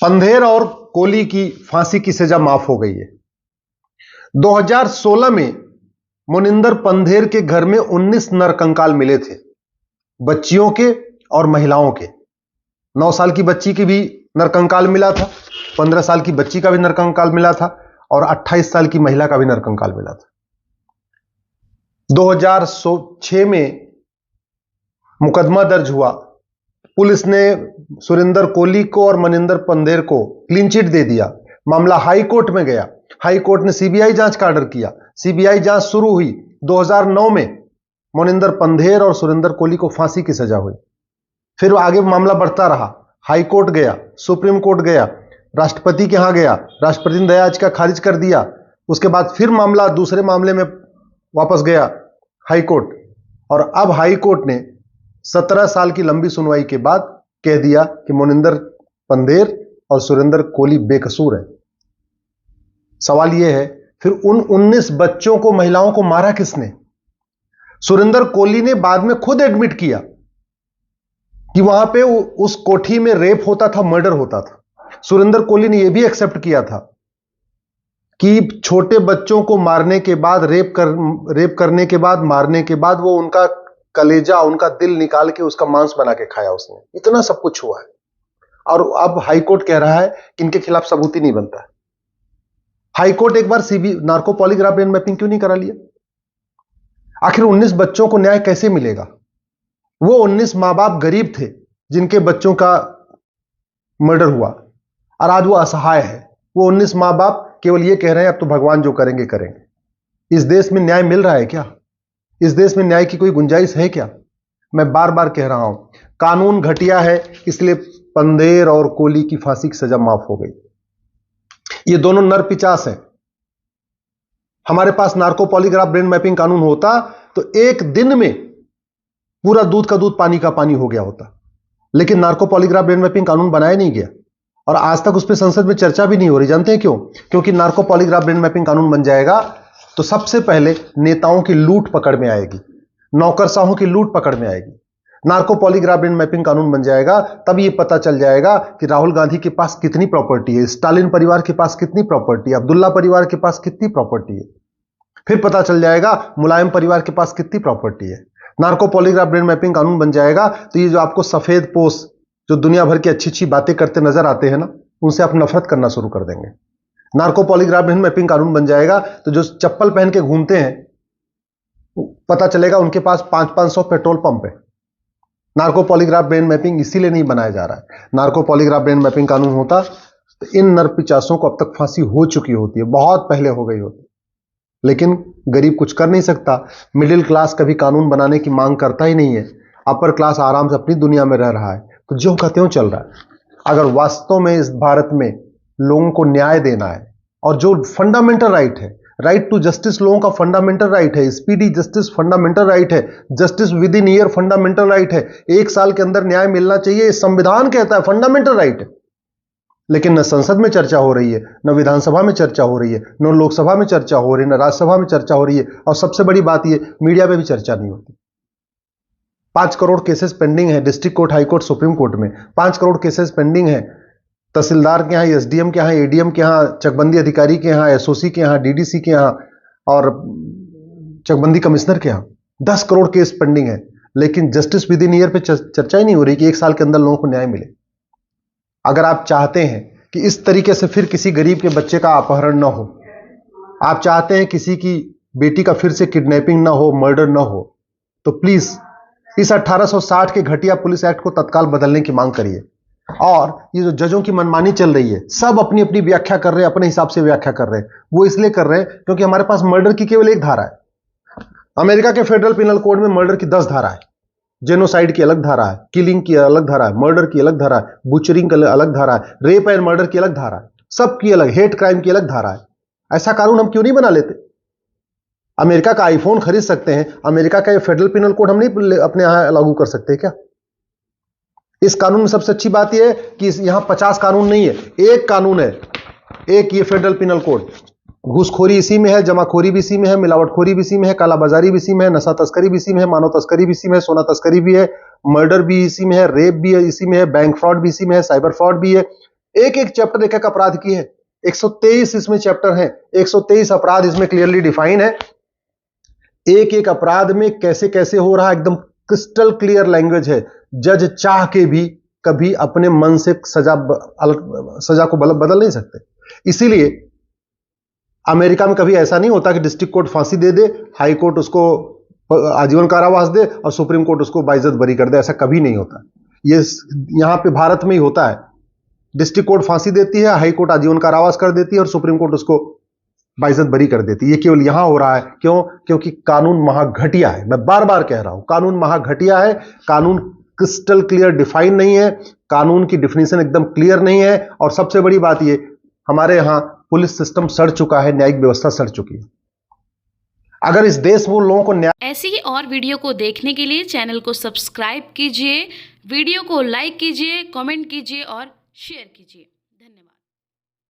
पंधेर और कोली की फांसी की सजा माफ हो गई है। 2016 में मोनिंदर पंधेर के घर में 19 नरकंकाल मिले थे, बच्चियों के और महिलाओं के। 9 साल की बच्ची की भी नरकंकाल मिला था, 15 साल की बच्ची का भी नरकंकाल मिला था और 28 साल की महिला का भी नरकंकाल मिला था। 2006 में मुकदमा दर्ज हुआ। पुलिस ने सुरेंद्र कोली को और मनिंदर पंधेर को क्लीन चिट दे दिया। मामला हाई कोर्ट में गया। हाई कोर्ट ने सीबीआई जांच का ऑर्डर किया। सीबीआई जांच शुरू हुई। 2009 में मोनिंदर पंधेर और सुरेंद्र कोली को फांसी की सजा हुई। फिर आगे मामला बढ़ता रहा। हाई कोर्ट गया, सुप्रीम कोर्ट गया, राष्ट्रपति के यहां गया, राष्ट्रपति ने दया याचिका खारिज कर दिया। उसके बाद फिर मामला दूसरे मामले में वापस गया हाई कोर्ट, और अब हाई कोर्ट ने 17 साल की लंबी सुनवाई के बाद कह दिया कि मोनिंदर पंधेर और सुरेंद्र कोली बेकसूर है। सवाल यह है, फिर उन 19 बच्चों को, महिलाओं को मारा किसने? सुरेंद्र कोली ने बाद में खुद एडमिट किया कि वहां पे उस कोठी में रेप होता था, मर्डर होता था। सुरेंद्र कोली ने यह भी एक्सेप्ट किया था कि छोटे बच्चों को मारने के बाद, रेप करने के बाद, मारने के बाद वो उनका कलेजा, उनका दिल निकाल के उसका मांस बना के खाया उसने। इतना सब कुछ हुआ है और अब हाई कोर्ट कह रहा है कि इनके खिलाफ सबूत ही नहीं बनता है। हाई कोर्ट एक बार नार्को पॉलीग्राफ ब्रेन मैपिंग क्यों नहीं करा लिया? आखिर 19 बच्चों को न्याय कैसे मिलेगा? वो 19 मां बाप गरीब थे जिनके बच्चों का मर्डर हुआ और आज वो असहाय है। वो 19 मां बाप केवल ये कह रहे हैं अब तो भगवान जो करेंगे करेंगे। इस देश में न्याय मिल रहा है क्या? इस देश में न्याय की कोई गुंजाइश है क्या? मैं बार बार कह रहा हूं, कानून घटिया है, इसलिए पंधेर और कोली की फांसी की सजा माफ हो गई। ये दोनों नर पिचास हैं। हमारे पास नार्को पॉलीग्राफ ब्रेन मैपिंग कानून होता तो एक दिन में पूरा दूध का दूध, पानी का पानी हो गया होता। लेकिन नार्को पॉलीग्राफ ब्रेन मैपिंग कानून बनाया नहीं गया और आज तक उस पर संसद में चर्चा भी नहीं हो रही। जानते हैं क्यों? क्योंकि नार्को पॉलीग्राफ ब्रेन मैपिंग कानून बन जाएगा तो सबसे पहले नेताओं की लूट पकड़ में आएगी, नौकरशाहों की लूट पकड़ में आएगी। नार्को पॉलीग्राफ ब्रेन मैपिंग कानून बन जाएगा तब ये पता चल जाएगा कि राहुल गांधी के पास कितनी प्रॉपर्टी है, स्टालिन परिवार के पास कितनी प्रॉपर्टी है, अब्दुल्ला परिवार के पास कितनी प्रॉपर्टी है। फिर पता चल जाएगा मुलायम परिवार के पास कितनी प्रॉपर्टी है। नार्को पॉलीग्राफ ब्रेन मैपिंग कानून बन जाएगा तो ये जो आपको सफेद पोष जो दुनिया भर की अच्छी अच्छी बातें करते नजर आते हैं ना, उनसे आप नफरत करना शुरू कर देंगे। नार्को पॉलीग्राफ ब्रेन मैपिंग कानून बन जाएगा तो जो चप्पल पहन के घूमते हैं पता चलेगा उनके पास 500 पेट्रोल पंप है। नार्को पॉलीग्राफ ब्रेन मैपिंग इसीलिए नहीं बनाया जा रहा है। नार्को पॉलीग्राफ ब्रेन मैपिंग कानून होता तो इन नर पिचासों को अब तक फांसी हो चुकी होती है, बहुत पहले हो गई होती। लेकिन गरीब कुछ कर नहीं सकता। मिडिल क्लास कभी कानून बनाने की मांग करता ही नहीं है। अपर क्लास आराम से अपनी दुनिया में रह रहा है, तो ज्यों का त्यों चल रहा है। अगर वास्तव में इस भारत में लोगों को न्याय देना है और जो फंडामेंटल राइट है, राइट टू जस्टिस लोगों का फंडामेंटल राइट है, स्पीडी जस्टिस फंडामेंटल राइट है, justice with in year fundamental right है, 1 साल के अंदर न्याय मिलना चाहिए, संविधान कहता है, फंडामेंटल राइट है। लेकिन न संसद में चर्चा हो रही है, न विधानसभा में चर्चा हो रही है, न लोकसभा में चर्चा हो रही है, न राज्यसभा में चर्चा हो रही है, और सबसे बड़ी बात यह, मीडिया में भी चर्चा नहीं होती। 5 करोड़ केसेस पेंडिंग है district court, high court, supreme court में। 5 करोड़ केसेस पेंडिंग है तहसीलदार के यहाँ, एसडीएम के यहाँ, एडीएम के यहाँ, चकबंदी अधिकारी के यहाँ, एसओसी के यहाँ, डीडीसी के यहाँ और चकबंदी कमिश्नर के यहाँ। 10 करोड़ केस पेंडिंग है, लेकिन जस्टिस विद इन ईयर पे चर्चा ही नहीं हो रही कि 1 साल के अंदर लोगों को न्याय मिले। अगर आप चाहते हैं कि इस तरीके से फिर किसी गरीब के बच्चे का अपहरण ना हो, आप चाहते हैं किसी की बेटी का फिर से किडनैपिंग ना हो, मर्डर ना हो, तो प्लीज इस 1860 के घटिया पुलिस एक्ट को तत्काल बदलने की मांग करिए। और ये जो जजों की मनमानी चल रही है, सब अपनी अपनी व्याख्या कर रहे हैं, अपने हिसाब से व्याख्या कर रहे हैं। वो इसलिए कर रहे हैं क्योंकि हमारे पास मर्डर की केवल एक धारा है। अमेरिका के फेडरल पिनल कोड में मर्डर की 10 धारा है। जेनोसाइड की अलग धारा है, किलिंग की अलग धारा है, मर्डर की अलग धारा है, बुचरिंग की अलग धारा है, रेप एंड मर्डर की अलग धारा है, सबकी अलग, हेट क्राइम की अलग धारा है। ऐसा कानून हम क्यों नहीं बना लेते? अमेरिका का आईफोन खरीद सकते हैं, अमेरिका का फेडरल पिनल कोड हम नहीं अपने यहां लागू कर सकते क्या? इस कानून में सबसे अच्छी बात यह है कि यहां 50 कानून नहीं है, एक कानून है, एक ये फेडरल पिनल कोड। घूसखोरी इसी में है, जमाखोरी भी इसी में है, मिलावटखोरी भी इसी में है, कालाबाजारी भी इसी में है, नशा तस्करी भी इसी में है, मानव तस्करी भी इसी में है, सोना तस्करी भी है, मर्डर भी इसी में है, रेप भी इसी में है, बैंक फ्रॉड भी इसी में है, साइबर फ्रॉड भी है, एक एक चैप्टर एक एक अपराध की है। 123 इसमें चैप्टर हैं, 123 अपराध इसमें क्लियरली डिफाइन है। एक एक अपराध में कैसे कैसे हो रहा है, एकदम क्रिस्टल क्लियर लैंग्वेज है। जज चाह के भी कभी अपने मन से सजा को बदल नहीं सकते। इसीलिए अमेरिका में कभी ऐसा नहीं होता कि डिस्ट्रिक्ट कोर्ट फांसी दे दे, हाई कोर्ट उसको आजीवन कारावास दे और सुप्रीम कोर्ट उसको बाइज्जत बरी कर दे। ऐसा कभी नहीं होता। ये यहां पे भारत में ही होता है। डिस्ट्रिक्ट कोर्ट फांसी देती है, हाई कोर्ट आजीवन कारावास कर देती है और सुप्रीम कोर्ट उसको बाइज्जत बरी कर देती है। ये केवल यहां हो रहा है। क्यों? क्योंकि कानून महाघटिया है। मैं बार बार कह रहा हूं, कानून महाघटिया है। कानून क्रिस्टल क्लियर डिफाइन नहीं है, कानून की डिफिनीशन एकदम क्लियर नहीं है। और सबसे बड़ी बात ये, हमारे यहां पुलिस सिस्टम सड़ चुका है, न्यायिक व्यवस्था सड़ चुकी है। अगर इस देश में लोगों को न्याय ऐसी ही और वीडियो को देखने के लिए चैनल को सब्सक्राइब कीजिए, वीडियो को लाइक कीजिए, कमेंट कीजिए और शेयर कीजिए। धन्यवाद।